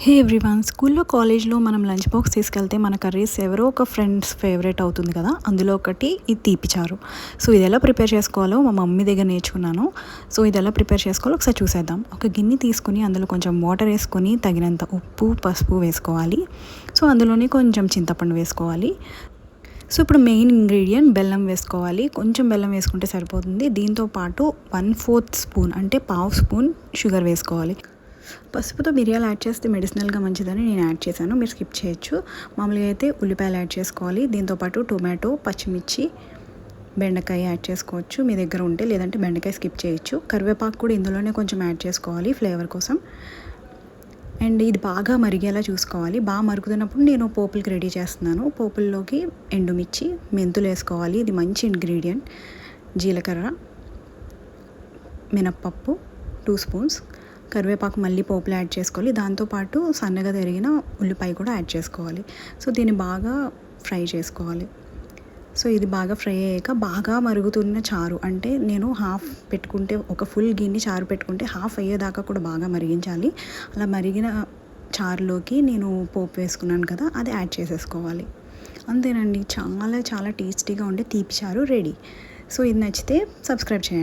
హే everyone, స్కూల్లో కాలేజ్లో మనం లంచ్ బాక్స్ తీసుకెళ్తే మన కర్రీస్ ఎవరో ఒక ఫ్రెండ్స్ ఫేవరెట్ అవుతుంది కదా. అందులో ఒకటి ఇది తీపిచారు. సో ఇది ఎలా ప్రిపేర్ చేసుకోవాలో మా మమ్మీ దగ్గర నేర్చుకున్నాను. సో ఇది ఎలా ప్రిపేర్ చేసుకోవాలో ఒకసారి చూసేద్దాం. ఒక గిన్నె తీసుకుని అందులో కొంచెం వాటర్ వేసుకొని తగినంత ఉప్పు పసుపు వేసుకోవాలి. సో అందులోనే కొంచెం చింతపండు వేసుకోవాలి. సో ఇప్పుడు మెయిన్ ఇంగ్రీడియంట్ బెల్లం వేసుకోవాలి. కొంచెం బెల్లం వేసుకుంటే సరిపోతుంది. దీంతోపాటు 1/4 స్పూన్ అంటే పావు స్పూన్ షుగర్ వేసుకోవాలి. పసుపుతో మిరియాలు యాడ్ చేస్తే మెడిసినల్గా మంచిదని నేను యాడ్ చేశాను, మీరు స్కిప్ చేయొచ్చు. మామూలుగా అయితే ఉల్లిపాయలు యాడ్ చేసుకోవాలి. దీంతోపాటు టొమాటో, పచ్చిమిర్చి, బెండకాయ యాడ్ చేసుకోవచ్చు మీ దగ్గర ఉంటే, లేదంటే బెండకాయ స్కిప్ చేయొచ్చు. కరివేపాకు కూడా ఇందులోనే కొంచెం యాడ్ చేసుకోవాలి ఫ్లేవర్ కోసం. అండ్ ఇది బాగా మరిగేలా చూసుకోవాలి. బాగా మరుగుతున్నప్పుడు నేను పోపులకి రెడీ చేస్తున్నాను. పోపుల్లోకి ఎండుమిర్చి, మెంతులు వేసుకోవాలి, ఇది మంచి ఇంగ్రీడియంట్. జీలకర్ర, మినప్పప్పు 2 స్పూన్స్, కరివేపాకు మళ్ళీ పోపులో యాడ్ చేసుకోవాలి. దాంతోపాటు సన్నగా తరిగిన ఉల్లిపాయ కూడా యాడ్ చేసుకోవాలి. సో దీన్ని బాగా ఫ్రై చేసుకోవాలి. సో ఇది బాగా ఫ్రై అయ్యాక బాగా మరుగుతున్న చారు, అంటే నేను హాఫ్ పెట్టుకుంటే, ఒక ఫుల్ గిన్నె చారు పెట్టుకుంటే హాఫ్ అయ్యేదాకా కూడా బాగా మరిగించాలి. అలా మరిగిన చారులోకి నేను పోపు వేసుకున్నాను కదా, అది యాడ్ చేసేసుకోవాలి. అంతేనండి, చాలా చాలా టేస్టీగా ఉండే తీపి చారు రెడీ. సో ఇది నచ్చితే సబ్స్క్రైబ్ చేయండి.